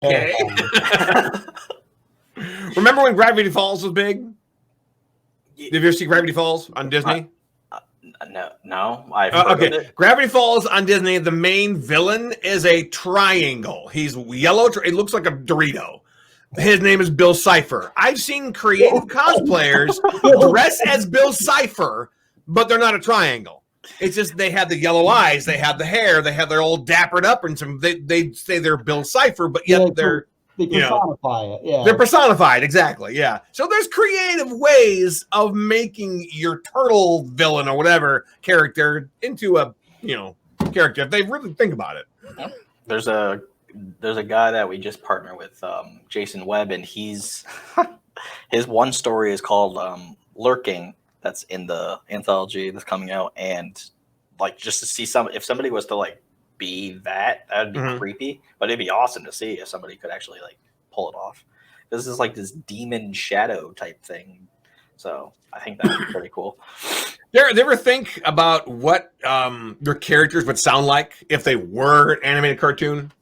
Okay. Remember when Gravity Falls was big? Did you ever see Gravity Falls on Disney? No. I've heard of it. Gravity Falls on Disney. The main villain is a triangle. He's yellow. It looks like a Dorito. His name is Bill Cipher. I've seen creative cosplayers dress as Bill Cipher, but they're not a triangle. It's just they have the yellow eyes, they have the hair, they have their all dappered up, and some. They say they're Bill Cipher, but yet they personify it. Yeah, they're personified exactly. Yeah, so there's creative ways of making your turtle villain or whatever character into a character if they really think about it. There's a guy that we just partner with, Jason Webb, and his one story is called Lurking. That's in the anthology that's coming out, and like just to see if somebody was to like be that'd be creepy, but it'd be awesome to see if somebody could actually like pull it off. This is like this demon shadow type thing, so I think that would be pretty cool. Did you ever think about what your characters would sound like if they were an animated cartoon?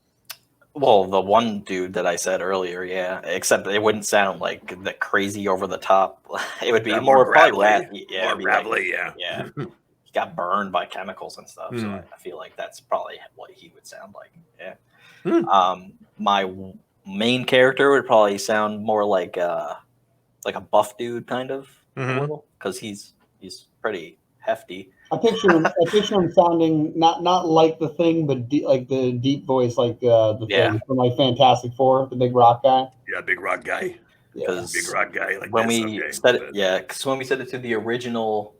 Well, the one dude that I said earlier, yeah, except it wouldn't sound like the crazy over the top. It would be more gravelly. Yeah, more gravelly, yeah. He got burned by chemicals and stuff, so I feel like that's probably what he would sound like. Yeah. My main character would probably sound more like a buff dude, kind of, a little, because he's pretty hefty. I picture him sounding not like the Thing, but like the deep voice, like the Thing from like Fantastic Four, the big rock guy. Yeah, big rock guy. Because big rock guy. Like when we said it, because when we said it to the original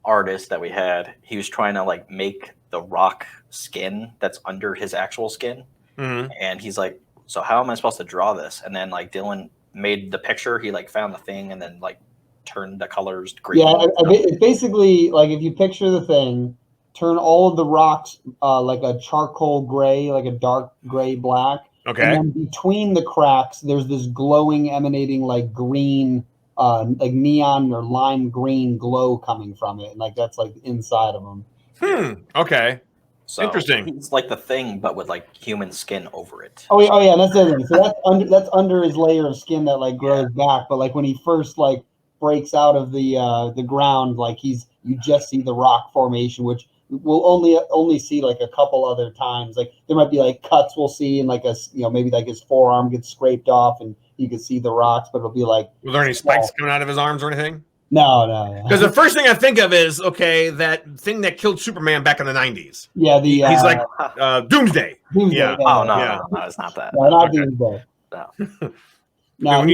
artist that we had, he was trying to like make the rock skin that's under his actual skin, and he's like, "So how am I supposed to draw this?" And then like Dylan made the picture. He like found the Thing, and then like turn the colors green. Yeah, it's basically like if you picture the Thing, turn all of the rocks like a charcoal gray, like a dark gray black. Okay. And then between the cracks, there's this glowing, emanating like green, like neon or lime green glow coming from it, and like that's like inside of them. Okay. So interesting. It's like the Thing, but with like human skin over it. Oh yeah, that's the other thing. So that's under his layer of skin that like grows back. But like when he first like breaks out of the ground, like you just see the rock formation, which we'll only see like a couple other times. Like there might be like cuts we'll see, and like maybe like his forearm gets scraped off, and you can see the rocks. But it'll be like, were there any spikes coming out of his arms or anything? No. Because the first thing I think of is that thing that killed Superman back in the 90s. Yeah, he's like Doomsday. Yeah. Oh no, it's not that. No, not Doomsday. No. No,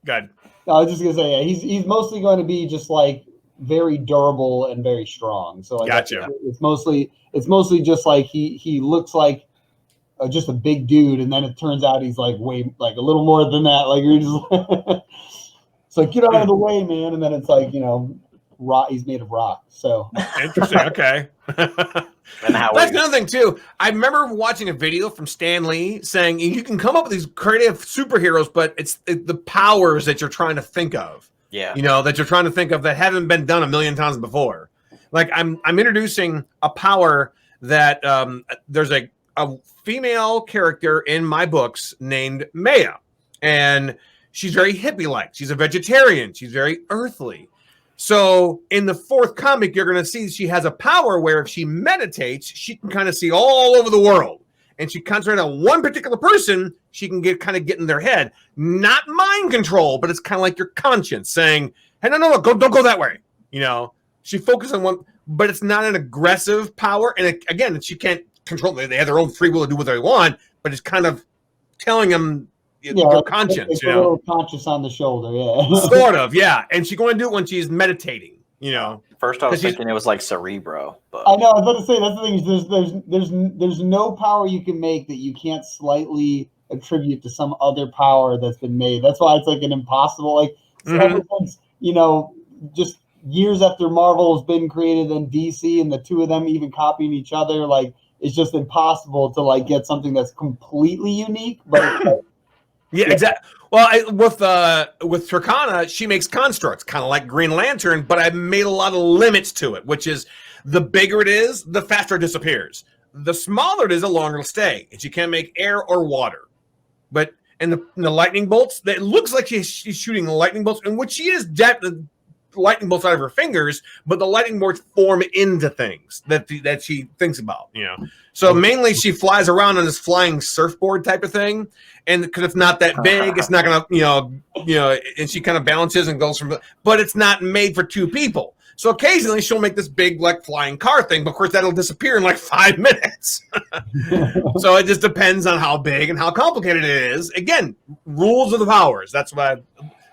good. I was just gonna say, he's mostly going to be just like very durable and very strong. So like, gotcha. It's mostly just like he looks like just a big dude, and then it turns out he's like way like a little more than that. Like you're just it's like, get out of the way, man. And then it's like, rock. He's made of rock. So interesting. Okay. That's another thing too. I remember watching a video from Stan Lee saying you can come up with these creative superheroes, but it's the powers that you're trying to think of. Yeah. That you're trying to think of that haven't been done a million times before. Like I'm introducing a power that there's a female character in my books named Maya, and she's very hippie-like. She's a vegetarian. She's very earthly. So in the fourth comic, you're going to see she has a power where if she meditates, she can kind of see all over the world. And she concentrates on one particular person, she can get in their head. Not mind control, but it's kind of like your conscience saying, hey, no, don't go that way. She focuses on one, but it's not an aggressive power. And again, she can't control them. They have their own free will to do what they want, but it's kind of telling them, your conscience, it's a little conscious on the shoulder, yeah. Sort of, yeah. And she's going to do it when she's meditating, First, I was thinking it was like Cerebro, but I know. I was about to say that's the thing. There's no power you can make that you can't slightly attribute to some other power that's been made. That's why it's like an impossible. Like ever since just years after Marvel has been created and DC, and the two of them even copying each other, like it's just impossible to like get something that's completely unique, but. It's like, yeah, exactly. Well, with Tercona, she makes constructs, kind of like Green Lantern, but I've made a lot of limits to it, which is the bigger it is, the faster it disappears. The smaller it is, the longer it'll stay. And she can't make air or water. and the lightning bolts, that looks like she's shooting lightning bolts, and what she is lightning bolts out of her fingers, but the lightning bolts form into things that she thinks about, So mainly she flies around on this flying surfboard type of thing, and because it's not that big, it's not gonna, and she kind of balances and goes but it's not made for two people. So occasionally she'll make this big flying car thing, but of course that'll disappear in 5 minutes. So it just depends on how big and how complicated it is. Again, rules of the powers. That's what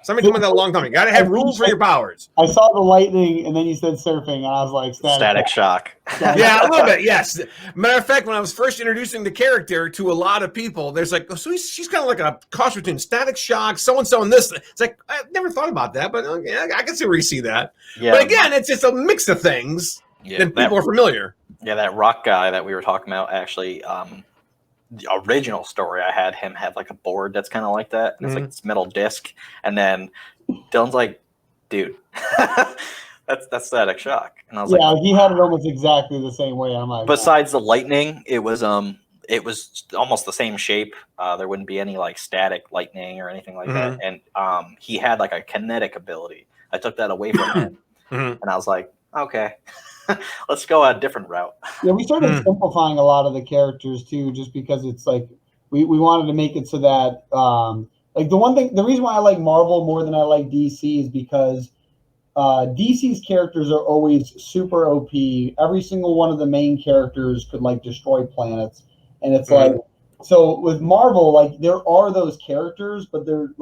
somebody told me that a long time. You got to have rules for your powers. I saw the lightning, and then you said surfing, and I was like, static shock. Yeah, a little bit, yes. Matter of fact, when I was first introducing the character to a lot of people, there's so she's kind of like a cross between static shock, so-and-so, and this. It's like, I never thought about that, but I can see where you see that. Yeah. But again, it's just a mix of things that people are familiar. Yeah, that rock guy that we were talking about, actually, the original story, I had him have a board that's kind of like that, and it's this metal disc, and then Dylan's like, dude, that's static shock, and I was he had it almost exactly the same way. I'm like, besides the lightning, it was almost the same shape. There wouldn't be any static lightning or anything like that, and he had a kinetic ability. I took that away from him, and I was like, okay. Let's go a different route. Yeah, we started simplifying a lot of the characters too, just because it's we wanted to make it so that the reason why I like Marvel more than I like DC is because DC's characters are always super OP. Every single one of the main characters could destroy planets, and it's so with Marvel, there are those characters, but they're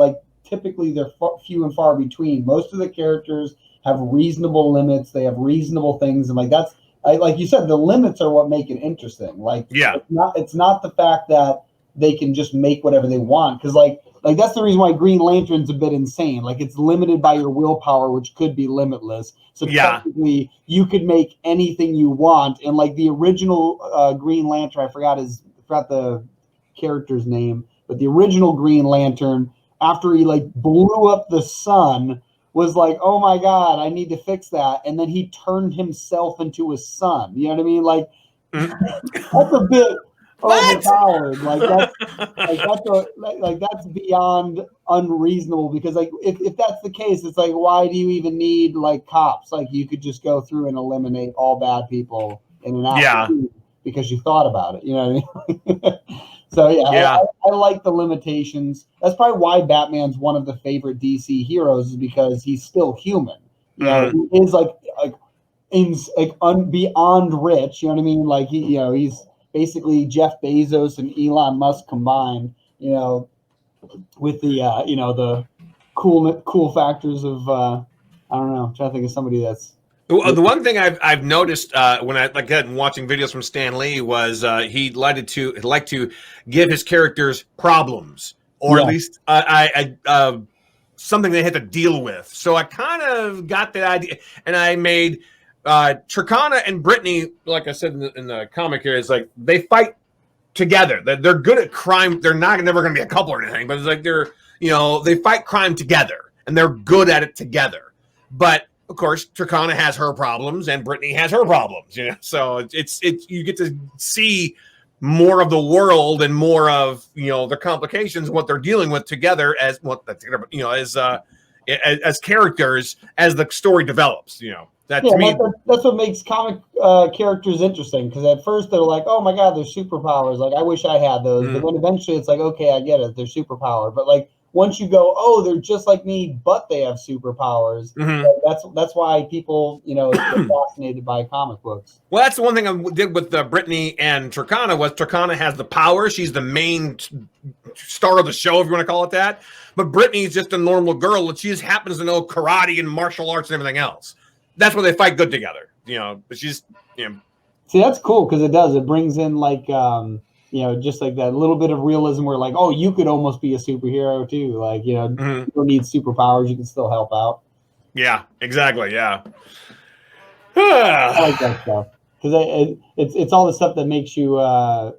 typically they're few and far between. Most of the characters have reasonable limits. They have reasonable things, and that's like you said, the limits are what make it interesting. It's not the fact that they can just make whatever they want, because that's the reason why Green Lantern's a bit insane. It's limited by your willpower, which could be limitless. So technically, you could make anything you want. And the original Green Lantern, I forgot the character's name, but the original Green Lantern, after he blew up the sun, was oh my God, I need to fix that, and then he turned himself into a sun. You know what I mean? That's a bit overpowered. That's beyond unreasonable, because if that's the case, it's why do you even need cops? You could just go through and eliminate all bad people in an afternoon because you thought about it. You know what I mean? So I like the limitations. That's probably why Batman's one of the favorite DC heroes, is because he's still human. He is beyond rich. You know what I mean? He's basically Jeff Bezos and Elon Musk combined. With the the cool factors of I don't know. I'm trying to think of somebody that's. The one thing I've noticed when watching videos from Stan Lee was he liked to give his characters problems, or at least something they had to deal with. So I kind of got the idea, and I made Tercona and Brittany, like I said in the comic here, is they fight together. They're good at crime. They're never going to be a couple or anything, but it's they're they fight crime together, and they're good at it together. But of course, Tercona has her problems, and Brittany has her problems. So it's you get to see more of the world and more of the complications, what they're dealing with together as as characters as the story develops. That's what makes comic characters interesting, because at first they're oh my God, they're superpowers. I wish I had those, but then eventually it's okay, I get it, they're superpowered. But once you go, oh, they're just like me, but they have superpowers. That's why people, are fascinated by comic books. Well, that's the one thing I did with Brittany and Tercona, was Tercona has the power. She's the main star of the show, if you want to call it that. But Brittany's just a normal girl, and she just happens to know karate and martial arts and everything else. That's why they fight good together. But she's, See, that's cool, because it brings in just that little bit of realism where oh, you could almost be a superhero too. You don't need superpowers, you can still help out. Yeah, exactly. Yeah. I like that stuff, because it's all the stuff that makes you I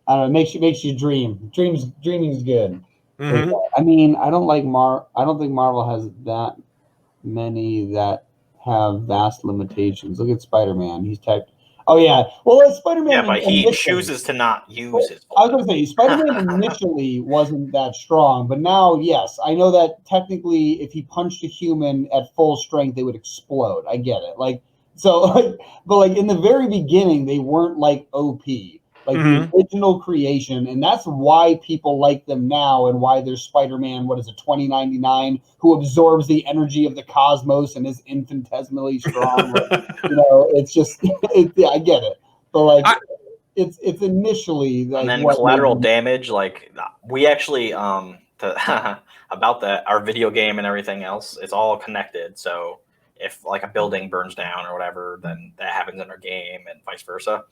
don't know, makes you dream. Dreaming is good. I mean, I don't think Marvel has that many that have vast limitations. Look at Spider-Man. He's typed. Oh yeah. Well, Spider-Man. Yeah, but he initially- chooses to not use his. I was going to say Spider-Man initially wasn't that strong, but now, yes, I know that technically, if he punched a human at full strength, they would explode. I get it. Like so, but like in the very beginning, they weren't like OP, like the original creation, and that's why people like them now, and why there's Spider-Man. What is it, 2099, who absorbs the energy of the cosmos and is infinitesimally strong. Like, it's just, yeah, I get it, but like. It's initially like, and then collateral damage. Like we actually about that, our video game and everything else, it's all connected. So if like a building burns down or whatever, then that happens in our game and vice versa.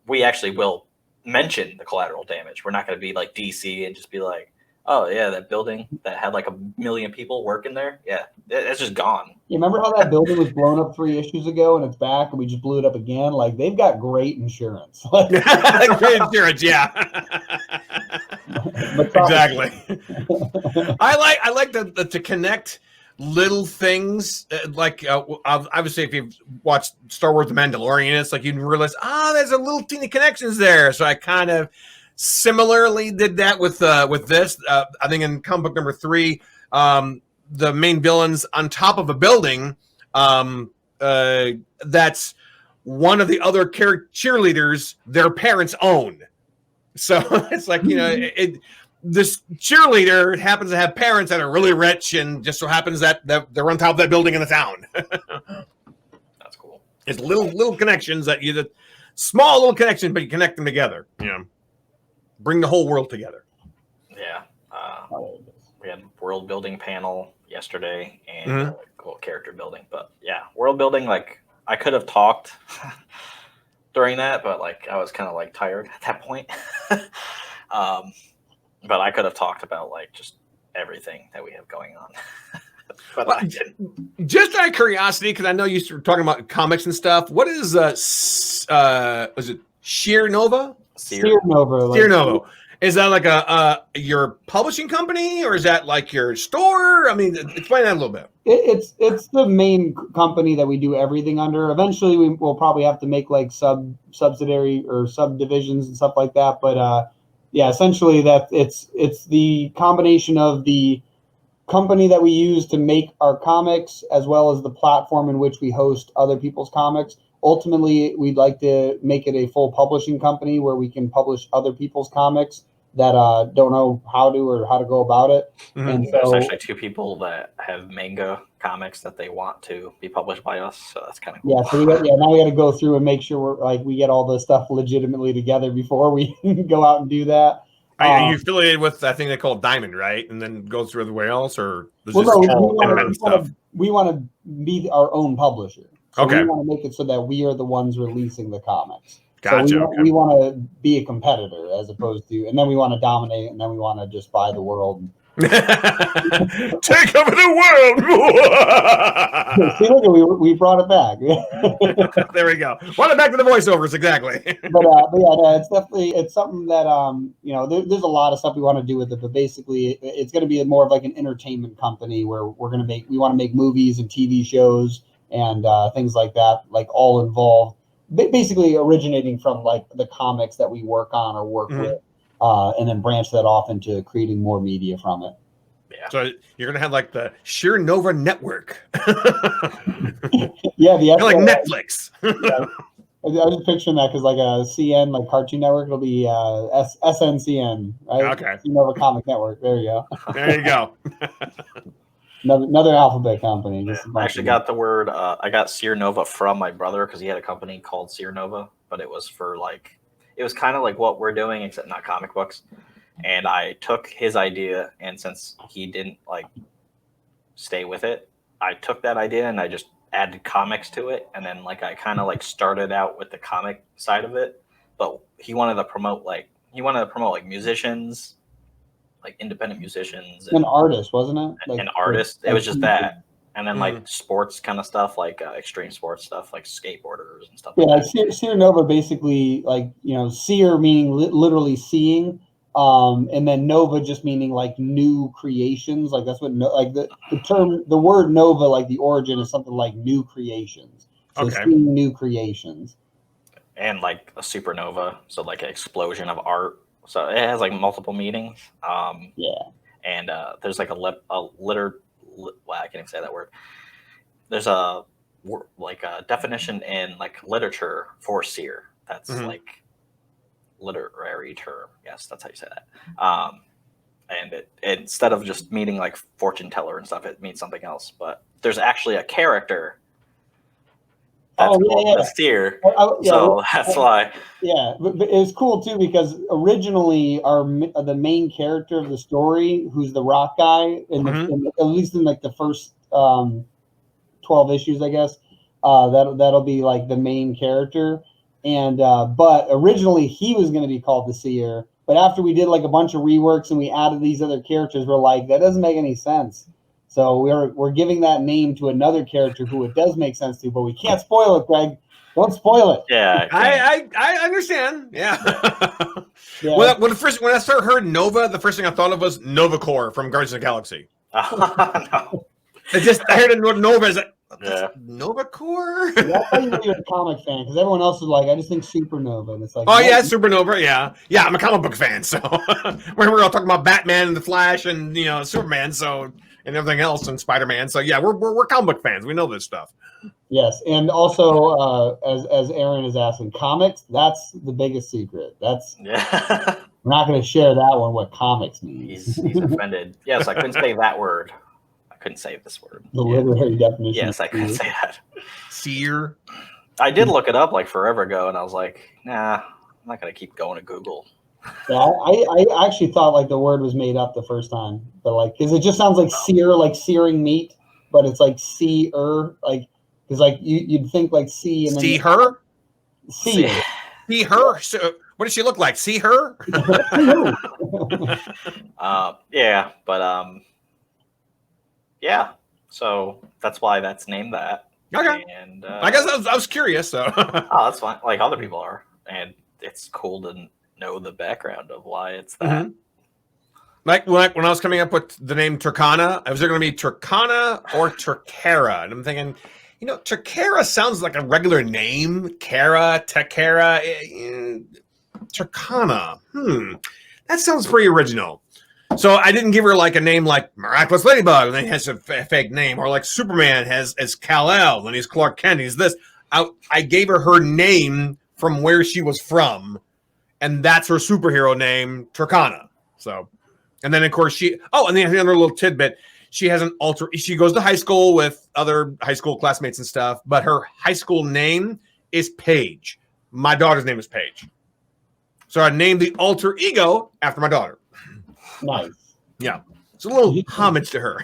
We actually will mention the collateral damage. We're not going to be like DC and just be like, oh yeah, that building that had like 1 million people working there, yeah, it's just gone. You remember how that building was blown up 3 issues ago and it's back and we just blew it up again? Like they've got great insurance. Great insurance, yeah. Exactly. I like to connect little things like obviously if you've watched Star Wars The Mandalorian, it's like you realize there's a little teeny connections there. So I kind of similarly did that with this. I think in comic book number 3, the main villain's on top of a building. That's one of the other cheerleaders their parents own. So it's like, this cheerleader happens to have parents that are really rich, and just so happens that they're on top of that building in the town. That's cool. It's little connections small little connections, but you connect them together. Bring the whole world together. Yeah. We had world building panel yesterday and cool character building. But yeah, world building, like I could have talked during that, but like I was kind of like tired at that point. But I could have talked about like just everything that we have going on. But just out of curiosity, because I know you were talking about comics and stuff. What is was it SeerNova? SeerNova. SeerNova. Is that like your publishing company, or is that like your store? I mean, explain that a little bit. It's the main company that we do everything under. Eventually, we will probably have to make like subsidiary or subdivisions and stuff like that. But yeah, essentially that it's the combination of the company that we use to make our comics, as well as the platform in which we host other people's comics. Ultimately, we'd like to make it a full publishing company where we can publish other people's comics that don't know how to go about it. And so, there's actually 2 people that have manga comics that they want to be published by us, so that's kind of cool. Yeah, so now we got to go through and make sure we get all the stuff legitimately together before we go out and do that. Are you affiliated with, I think they call it Diamond, right? And then goes through everywhere else, or we want to be our own publisher. So we want to make it so that we are the ones releasing the comics. Gotcha. So we want to be a competitor as opposed to, and then we want to dominate, and then we want to just buy the world. Take over the world. See, look, we brought it back. There we go. Brought it back to the voiceovers, exactly. but yeah, it's something that there's a lot of stuff we want to do with it, but basically it's going to be more of like an entertainment company where we want to make movies and TV shows and things like that, like all involved, basically originating from like the comics that we work on or work with, and then branch that off into creating more media from it. Yeah. So you're gonna have like the SeerNova network. Yeah, like Netflix. Yeah. I was just picturing that because like a CN, like Cartoon Network, it'll be SNCN, right? Okay. SeerNova Comic Network. There you go. There you go. Another alphabet company. I actually got the word. I got SeerNova from my brother because he had a company called SeerNova, but it was for like, it was kind of like what we're doing, except not comic books. And I took his idea, and since he didn't like stay with it, I took that idea and I just added comics to it. And then like I kind of like started out with the comic side of it, but he wanted to promote like musicians, like independent musicians, and artists, wasn't it? Like, an artist. It was just that, and then like sports kind of stuff, like extreme sports stuff, like skateboarders and stuff. Yeah, like that. SeerNova basically, like seer meaning literally seeing, and then Nova just meaning like new creations. Like that's what the word Nova, like the origin is something like new creations. So seeing new creations. and like a supernova, so like an explosion of art. So it has like multiple meanings. And there's like well, I can't even say that word. There's a definition in like literature for seer. That's like literary term. Yes, that's how you say that. And it instead of just meaning like fortune teller and stuff, it means something else. But there's actually a character that's called the seer. So that's why. Yeah, but it's cool too because originally the main character of the story, who's the rock guy, at least in like the first 12 issues, I guess, that'll be like the main character. And but originally he was going to be called the seer. But after we did like a bunch of reworks and we added these other characters, we're like, that doesn't make any sense. So we're giving that name to another character who it does make sense to, but we can't spoil it, Greg. Don't spoil it. Yeah, I understand. Yeah. Well, when I started hearing Nova, the first thing I thought of was Nova Corps from Guardians of the Galaxy. No. I heard it Nova as Nova Corps. That's how you know you're a comic fan because everyone else is like, I just think Supernova, and it's like, Supernova. Yeah, I'm a comic book fan. So we're all talking about Batman and the Flash and Superman. So. And everything else and Spider-Man. So yeah, we're comic book fans. We know this stuff. Yes, and also as Aaron is asking, comics, that's the biggest secret. We're not going to share that one. What comics means? He's offended. Yes, I couldn't say that word. I couldn't say this word. The literary definition. Yes, I couldn't say that. Seer. I did look it up like forever ago, and I was like, nah, I'm not going to keep going to Google. Yeah, I actually thought like the word was made up the first time, but like because it just sounds like sear, like searing meat, but it's like seer, like because like you'd think like see and then see her, see her. So what does she look like? See her? Yeah, but yeah. So that's why that's named that. Okay. And I guess I was curious. So that's fine. Like other people are, and it's cool to know the background of why it's that. Like when I was coming up with the name Tercona, I was going to be Tercona or Tercera, and I'm thinking, Tercera sounds like a regular name. Tercona. That sounds pretty original. So I didn't give her like a name like Miraculous Ladybug, and then he has a fake name, or like Superman has Kal-El, and he's Clark Kent. He's this. I gave her name from where she was from. And that's her superhero name, Tercona. So, and then of course and then another little tidbit, she has she goes to high school with other high school classmates and stuff, but her high school name is Paige. My daughter's name is Paige. So I named the alter ego after my daughter. Nice. Yeah. It's a little homage to her.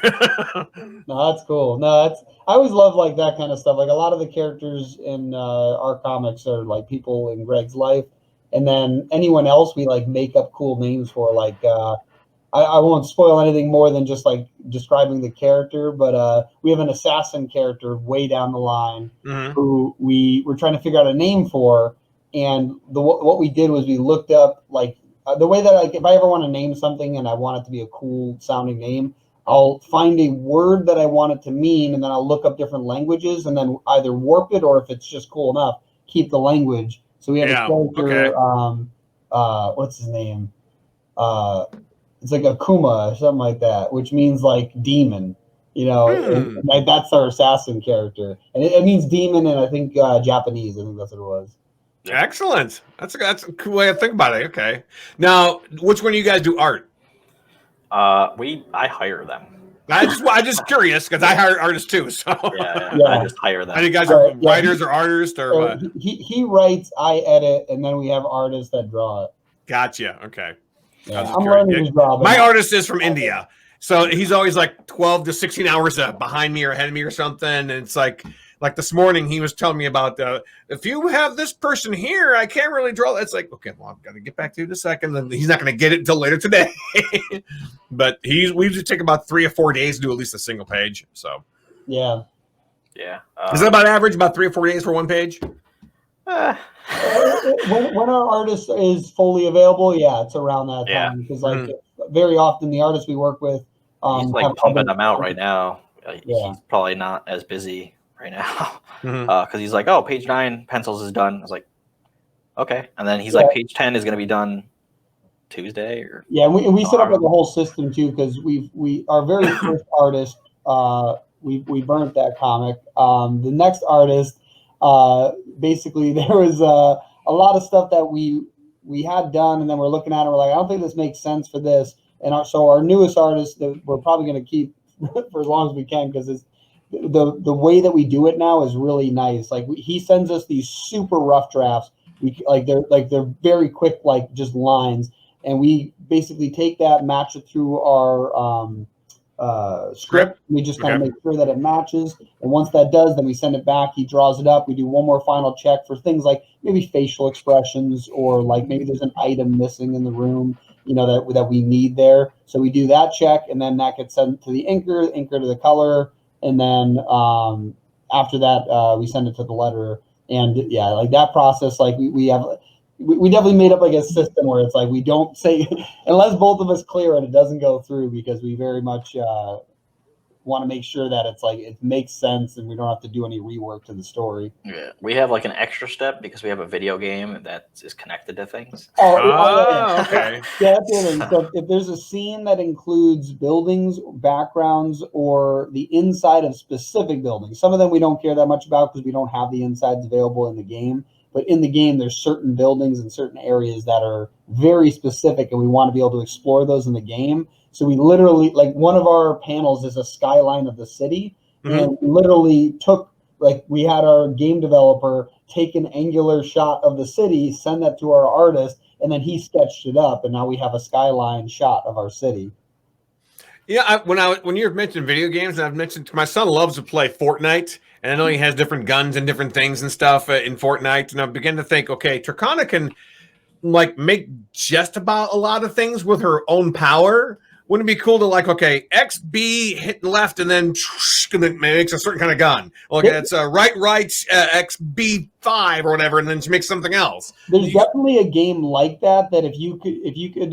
No, that's cool. I always love like that kind of stuff. Like a lot of the characters in our comics are like people in Greg's life. And then anyone else we like make up cool names for. Like I won't spoil anything more than just like describing the character, but we have an assassin character way down the line who we were trying to figure out a name for. And what we did was we looked up like the way that like if I ever want to name something and I want it to be a cool sounding name, I'll find a word that I want it to mean, and then I'll look up different languages and then either warp it or if it's just cool enough, keep the language. So we have a character, what's his name? It's like Akuma or something like that, which means like demon, and that's our assassin character. And it means demon in, I think, Japanese. I think that's what it was. Excellent. That's a cool way to think about it. Okay. Now, which one do you guys do art? I hire them. I'm just curious because I hire artists too. So I just hire them. And you guys are writers or artists or what? He writes, I edit, and then we have artists that draw it. Gotcha. Okay. Yeah, I'm learning to draw. My artist is from India, so he's always like 12 to 16 hours behind me or ahead of me or something. And it's like this morning he was telling me about if you have this person here, I can't really draw. It's like, okay, well, I've got to get back to you in a second. And he's not going to get it until later today. But we usually take about 3 or 4 days to do at least a single page. So yeah. Is that about average? About 3 or 4 days for one page? When our artist is fully available, it's around that time because very often the artists we work with, he's like pumping them out right now. He's probably not as busy right now because he's like, oh, page 9 pencils is done. I was like, Okay, and then he's like, page 10 is going to be done Tuesday, or we set up like a whole system too, because we our very first artist, we burnt that comic. The next artist, basically there was a lot of stuff that we had done, and then we're looking at it, we're like, I don't think this makes sense for this. And so our newest artist that we're probably going to keep for as long as we can, because it's the way that we do it now is really nice. Like he sends us these super rough drafts. They're very quick, like just lines, and we basically take that, match it through our script. We just kind of make sure that it matches, and once that does, then we send it back. He draws it up. We do one more final check for things like maybe facial expressions, or like maybe there's an item missing in the room, that we need there. So we do that check, and then that gets sent to the inker to the color, and then after that we send it to the letterer. And like that process, like we definitely made up like a system where it's like we don't say unless both of us clear it doesn't go through, because we very much want to make sure that it's like it makes sense and we don't have to do any rework to the story. Yeah, we have like an extra step because we have a video game that is connected to things. Okay. Yeah, that's the other thing. So if there's a scene that includes buildings, backgrounds, or the inside of specific buildings, some of them we don't care that much about because we don't have the insides available in the game. But in the game, there's certain buildings and certain areas that are very specific, and we want to be able to explore those in the game. So we literally, like, one of our panels is a skyline of the city, and literally took, like, we had our game developer take an angular shot of the city, send that to our artist, and then he sketched it up, and now we have a skyline shot of our city. Yeah, when you mentioned video games, I've mentioned my son loves to play Fortnite, and I know he has different guns and different things and stuff in Fortnite, and I began to think, okay, Tercona can like make just about a lot of things with her own power. Wouldn't it be cool to like, okay, XB hit left and then makes a certain kind of gun. Like it's right, XB5 or whatever, and then she makes something else. There's definitely a game like that if you could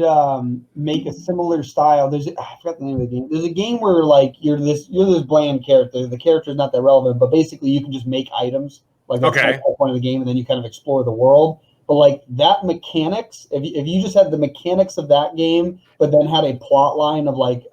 make a similar style. I forgot the name of the game. There's a game where like you're this bland character. The character's not that relevant, but basically you can just make items. Like that's the whole point of the game, and then you kind of explore the world. But like that mechanics, if you just had the mechanics of that game, but then had a plot line of like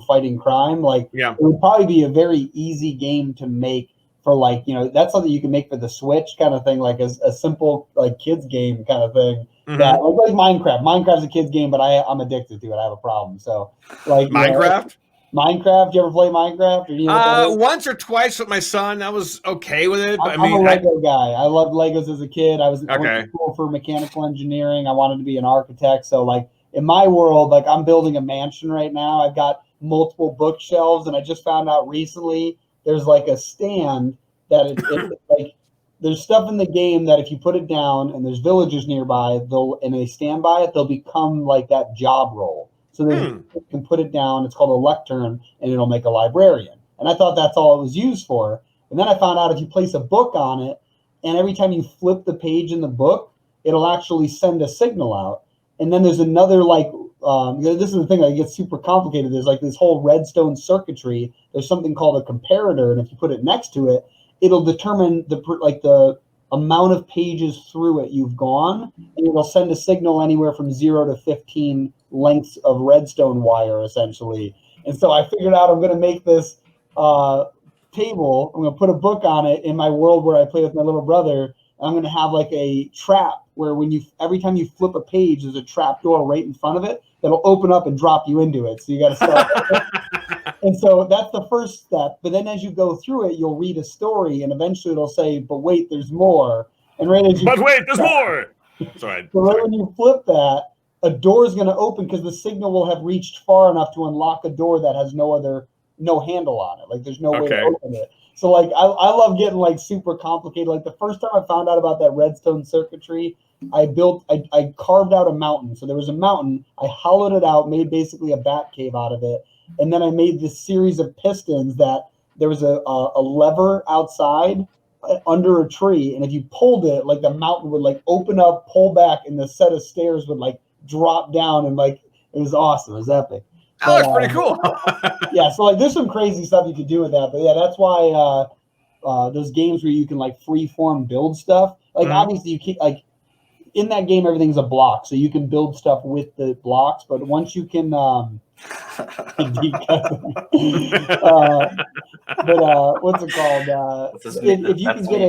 fighting crime, like it would probably be a very easy game to make for like that's something you can make for the Switch kind of thing, like a simple like kids game kind of thing. That like Minecraft. Minecraft's a kids game, but I'm addicted to it. I have a problem. So like Minecraft. Minecraft, you ever play Minecraft? Or once or twice with my son. I was okay with it. But I'm a Lego guy. I loved Legos as a kid. I went to school for mechanical engineering. I wanted to be an architect. So like in my world, like I'm building a mansion right now. I've got multiple bookshelves, and I just found out recently there's like a stand that it like there's stuff in the game that if you put it down and there's villagers nearby, and they stand by it, they'll become like that job role. So you can put it down. It's called a lectern, and it'll make a librarian. And I thought that's all it was used for. And then I found out if you place a book on it, and every time you flip the page in the book, it'll actually send a signal out. And then there's another like this is the thing that gets super complicated. There's like this whole redstone circuitry. There's something called a comparator, and if you put it next to it, it'll determine the amount of pages through it you've gone, and it'll send a signal anywhere from 0 to 15 lengths of redstone wire, essentially. And so I figured out I'm going to make this table. I'm going to put a book on it in my world where I play with my little brother. And I'm going to have like a trap where every time you flip a page, there's a trap door right in front of it that'll open up and drop you into it. So you got to start. And so that's the first step. But then as you go through it, you'll read a story, and eventually it'll say, but wait, there's more. And right as you there's more. Sorry. So right when you flip that, a door is going to open because the signal will have reached far enough to unlock a door that has no handle on it. Like there's no way to open it. So like I love getting like super complicated. Like the first time I found out about that redstone circuitry, I carved out a mountain. So there was a mountain. I hollowed it out, made basically a bat cave out of it. And then I made this series of pistons that there was a lever outside under a tree. And if you pulled it, like the mountain would like open up, pull back, and the set of stairs would like drop down. And like, it was awesome. It was epic. That was pretty cool. Yeah. So like, there's some crazy stuff you could do with that. But yeah, that's why those games where you can like free form build stuff, like obviously you keep like, in that game, everything's a block, so you can build stuff with the blocks. But once you can, what's it called? If you can get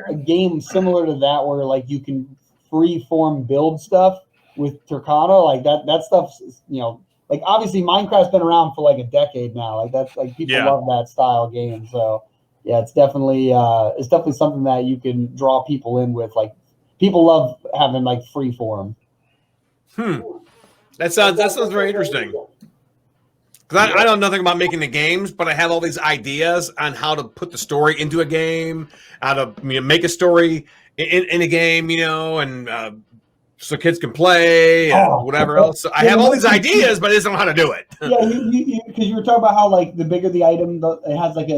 a game similar to that, where like you can free form build stuff with Tercona, like that stuff's, you know, like obviously Minecraft's been around for like a decade now. Like that's like people love that style game. So yeah, it's definitely something that you can draw people in with. Like people love having like free form. That sounds very interesting. Because I know nothing about making the games, but I have all these ideas on how to put the story into a game, how to make a story in a game, you know, and so kids can play and whatever else. So I have all these ideas, but I just don't know how to do it. Yeah, because you were talking about how like the bigger the item, it has like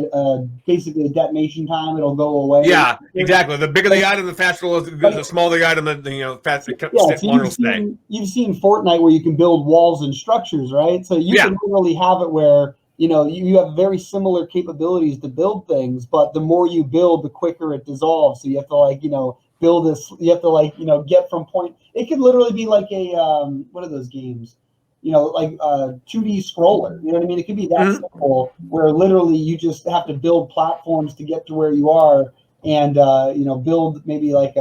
basically a detonation time. It'll go away. Yeah, exactly. The bigger the item, the faster the smaller the item, the faster longer it'll stay. You've seen Fortnite where you can build walls and structures, right? So you can literally have it where you have very similar capabilities to build things, but the more you build, the quicker it dissolves. So you have to build this. You have to get from point. It could literally be like a what are those games? Like a 2D scroller. You know what I mean? It could be that simple, where literally you just have to build platforms to get to where you are, and build maybe like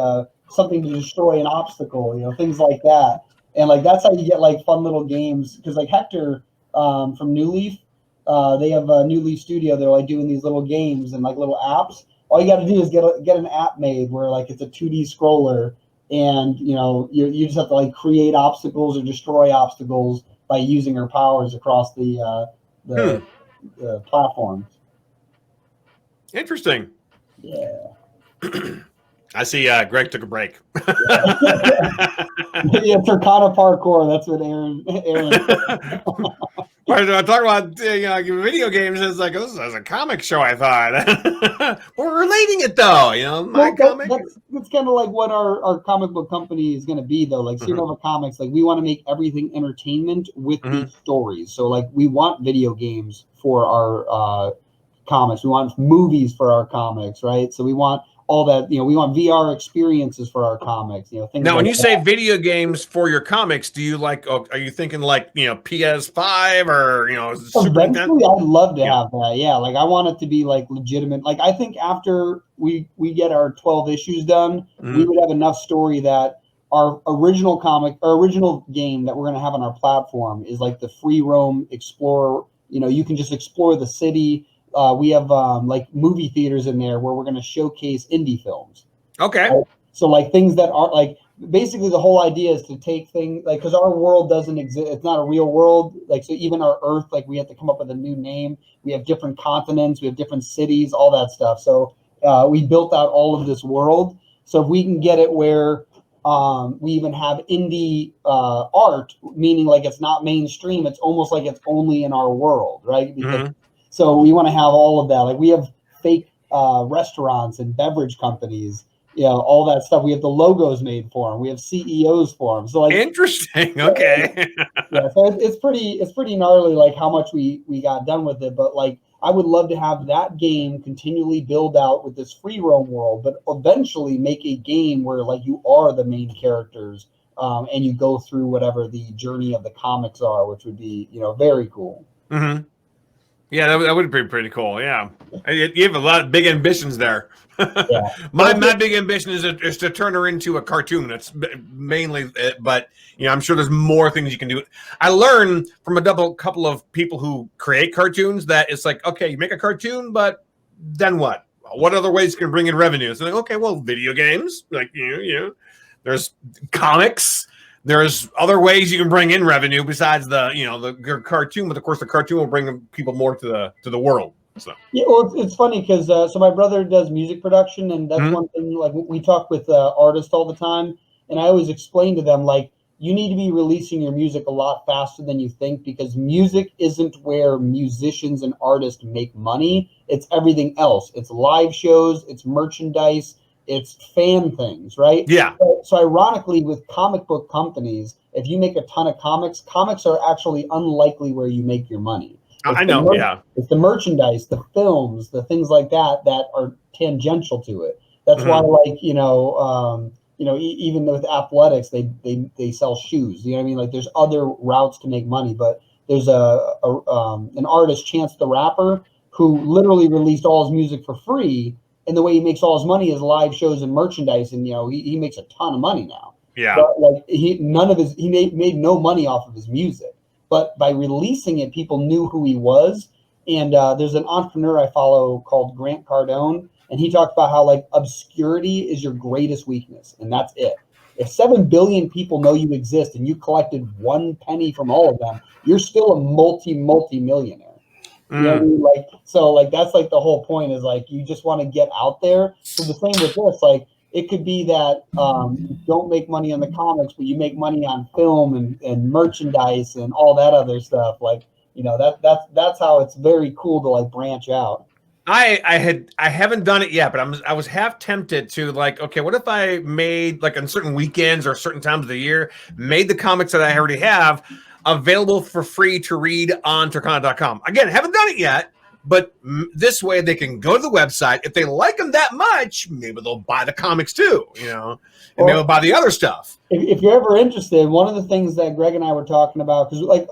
something to destroy an obstacle. Things like that. And like that's how you get like fun little games. Because like Hector from New Leaf, they have a New Leaf Studio. They're like doing these little games and like little apps. All you got to do is get an app made where like it's a 2D scroller, and you just have to like create obstacles or destroy obstacles by using her powers across the platforms. Interesting. Yeah. I see. Greg took a break. Yeah, Tercona parkour. That's what Aaron. We're talking about video games. It's like this is a comic show. I thought we're relating it though. Comic. That's kind of like what our comic book company is going to be though. Like SeerNova Comics, like we want to make everything entertainment with these stories. So like we want video games for our comics. We want movies for our comics, right? So we want all that, we want VR experiences for our comics, things now, when like you say video games for your comics, do you are you thinking like, PS5 or, Super Eventually, I'd love to have that. Yeah. Like I want it to be like legitimate. Like I think after we get our 12 issues done, we would have enough story that our original comic or original game that we're going to have on our platform is like the free roam explorer. You can just explore the city. We have like movie theaters in there where we're going to showcase indie films. Okay. Right? So like things that are like basically the whole idea is to take things like, because our world doesn't exist. It's not a real world. Like, so even our Earth, like we have to come up with a new name. We have different continents. We have different cities, all that stuff. So we built out all of this world. So if we can get it where we even have indie art, meaning like it's not mainstream. It's almost like it's only in our world, right? Because so we want to have all of that. Like we have fake restaurants and beverage companies, all that stuff. We have the logos made for them. We have CEOs for them. So like interesting. Okay. Yeah. So it's pretty gnarly, like how much we got done with it. But like I would love to have that game continually build out with this free roam world, but eventually make a game where like you are the main characters and you go through whatever the journey of the comics are, which would be very cool. Yeah, that would be pretty cool. Yeah, you have a lot of big ambitions there. Yeah. My big ambition is to turn her into a cartoon. That's mainly it, but I'm sure there's more things you can do. I learned from a couple of people who create cartoons that it's like, okay, you make a cartoon, but then what? What other ways can bring in revenue? So like, okay, well, video games, like there's comics. There's other ways you can bring in revenue besides the cartoon, but of course the cartoon will bring people more to the world. So yeah, well, it's funny because so my brother does music production, and that's one thing. Like we talk with artists all the time, and I always explain to them like you need to be releasing your music a lot faster than you think, because music isn't where musicians and artists make money. It's everything else. It's live shows. It's merchandise. It's fan things, right? Yeah. So ironically, with comic book companies, if you make a ton of comics are actually unlikely where you make your money. I know, yeah. It's the merchandise, the films, the things like that are tangential to it. That's why, like, even with athletics, they sell shoes. You know what I mean? Like there's other routes to make money, but there's an artist, Chance the Rapper, who literally released all his music for free. And the way he makes all his money is live shows and merchandise. And, he makes a ton of money now. Yeah. But like he made no money off of his music, but by releasing it, people knew who he was. And there's an entrepreneur I follow called Grant Cardone, and he talked about how like obscurity is your greatest weakness, and that's it. If 7 billion people know you exist and you collected 1 penny from all of them, you're still a multi-millionaire. You know what I mean? Like, so like that's like the whole point is like you just want to get out there. So the same with this, like it could be that you don't make money on the comics, but you make money on film and merchandise and all that other stuff. Like, that's how it's very cool to like branch out. I haven't done it yet, but I was half tempted to like, okay, what if I made like on certain weekends or certain times of the year, made the comics that I already have available for free to read on Tercona.com. Again, haven't done it yet, but this way they can go to the website. If they like them that much, maybe they'll buy the comics too, and maybe they'll buy the other stuff. If you're ever interested, one of the things that Greg and I were talking about, because like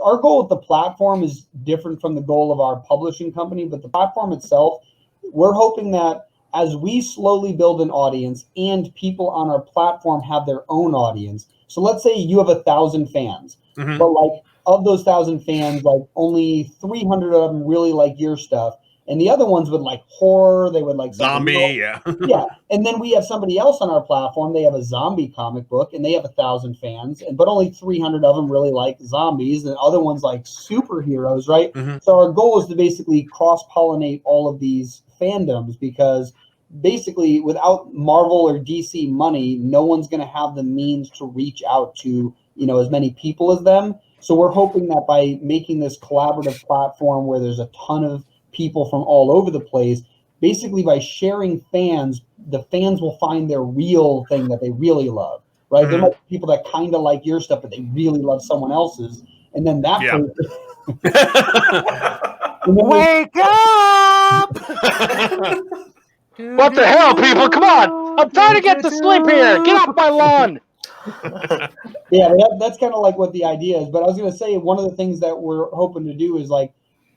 our goal with the platform is different from the goal of our publishing company, but the platform itself, we're hoping that as we slowly build an audience and people on our platform have their own audience. So let's say you have 1,000 fans, but like of those 1,000 fans, like only 300 of them really like your stuff. And the other ones would like horror. They would like zombie. Yeah. Yeah. And then we have somebody else on our platform. They have a zombie comic book and they have 1,000 fans, but only 300 of them really like zombies. And other ones like superheroes, right? So our goal is to basically cross-pollinate all of these fandoms, because basically without Marvel or DC money, no one's going to have the means to reach out to, as many people as them. So we're hoping that by making this collaborative platform where there's a ton of people from all over the place, basically by sharing fans, the fans will find their real thing that they really love, right? There might be people that kind of like your stuff, but they really love someone else's. And then that person... Wake up! What the hell, people? Come on! I'm trying to get to sleep here! Get off my lawn! Yeah, that's kind of like what the idea is. But I was going to say, one of the things that we're hoping to do is like,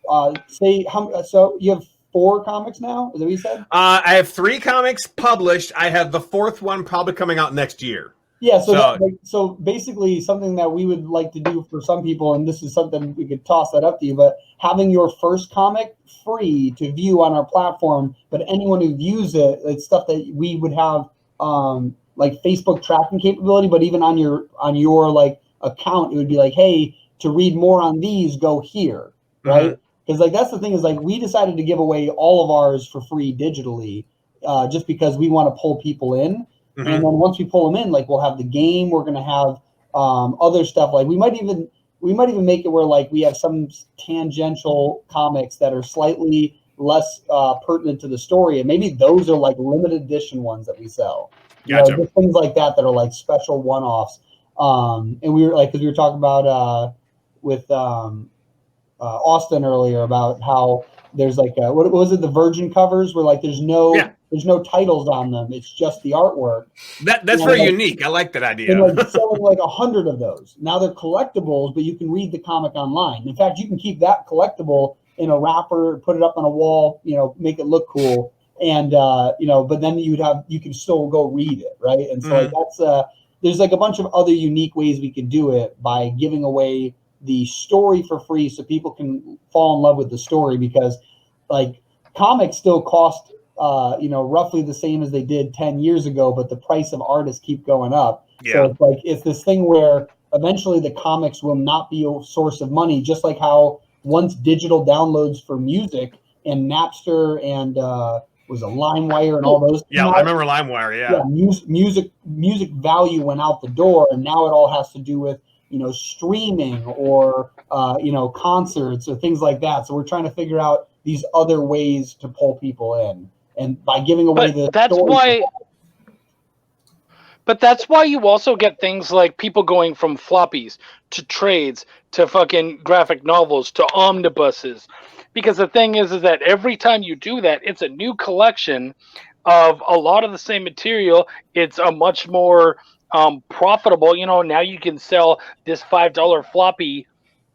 so you have 4 comics now? Is that what you said? I have 3 comics published. I have the 4th one probably coming out next year. Yeah, so basically something that we would like to do for some people, and this is something we could toss that up to you, but having your first comic free to view on our platform, but anyone who views it, it's stuff that we would have like Facebook tracking capability, but even on your like account, it would be like, hey, to read more on these, go here, right? Because like that's the thing is like we decided to give away all of ours for free digitally, just because we want to pull people in. And then once we pull them in, like we'll have the game. We're gonna have other stuff. Like we might even make it where like we have some tangential comics that are slightly less pertinent to the story, and maybe those are like limited edition ones that we sell. Gotcha. Just things like that are like special one-offs. And we were like, because we were talking about with Austin earlier about how there's like what was it, the Virgin covers where like there's no titles on them, it's just the artwork. That's very unique. I like that idea. And like selling like 100 of those. Now they're collectibles, but you can read the comic online. In fact, you can keep that collectible in a wrapper, put it up on a wall, make it look cool, and but then you can still go read it, right? And so like that's there's like a bunch of other unique ways we could do it by giving away the story for free so people can fall in love with the story, because like comics still cost roughly the same as they did 10 years ago, but the price of artists keep going up. So it's like it's this thing where eventually the comics will not be a source of money, just like how once digital downloads for music and Napster and was a LimeWire and all those. Yeah, I remember LimeWire. Yeah, music value went out the door, and now it all has to do with streaming or concerts or things like that. So we're trying to figure out these other ways to pull people in, and by giving away But that's why you also get things like people going from floppies to trades to fucking graphic novels to omnibuses. Because the thing is that every time you do that, it's a new collection of a lot of the same material. It's a much more profitable. Now you can sell this $5 floppy.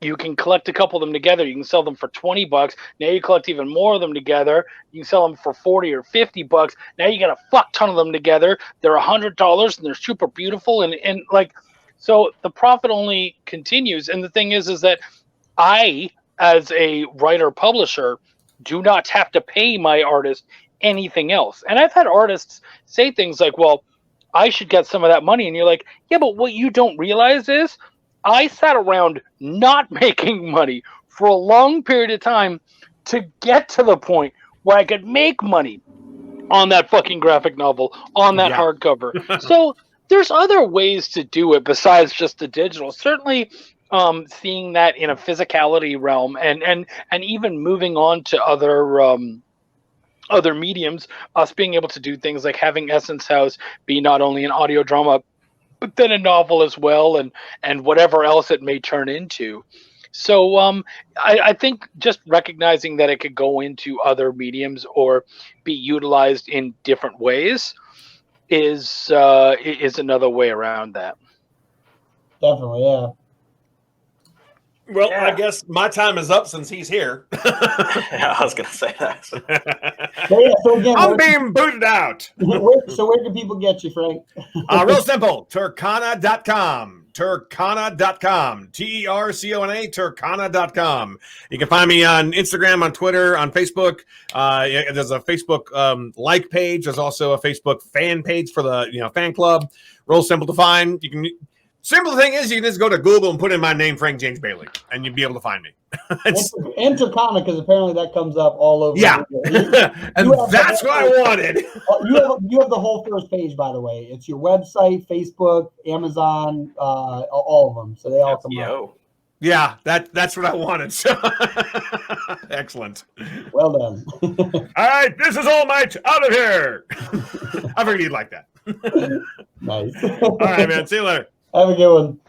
You can collect a couple of them together. You can sell them for $20. Now you collect even more of them together. You can sell them for $40 or $50. Now you got a fuck ton of them together. They're $100 and they're super beautiful. And like, so the profit only continues. And the thing is that I, as a writer publisher, do not have to pay my artist anything else. And I've had artists say things like, well, I should get some of that money. And you're like, yeah, but what you don't realize is I sat around not making money for a long period of time to get to the point where I could make money on that fucking graphic novel, on that hardcover. So there's other ways to do it besides just the digital. Certainly seeing that in a physicality realm and even moving on to other mediums, us being able to do things like having Essence House be not only an audio drama, but then a novel as well, and whatever else it may turn into. So I think just recognizing that it could go into other mediums or be utilized in different ways is another way around that. Definitely, yeah. Well, I guess my time is up since he's here. Yeah, I was going to say that. So again, I'm being booted out. So where can people get you, Frank? Real simple. Tercona.com. Tercona.com. Tercona. Tercona.com. You can find me on Instagram, on Twitter, on Facebook. There's a Facebook like page. There's also a Facebook fan page for the fan club. Real simple to find. You can. Simple thing is, you can just go to Google and put in my name, Frank James Bailey, and you'd be able to find me. And Tercona, because apparently that comes up all over. Yeah, and that's what I wanted. You have the whole first page, by the way. It's your website, Facebook, Amazon, all of them. So they all come up. Yeah, that's what I wanted. So excellent. Well done. All right, this is All Might out of here. I figured you'd like that. Nice. All right, man. See you later. Have a good one.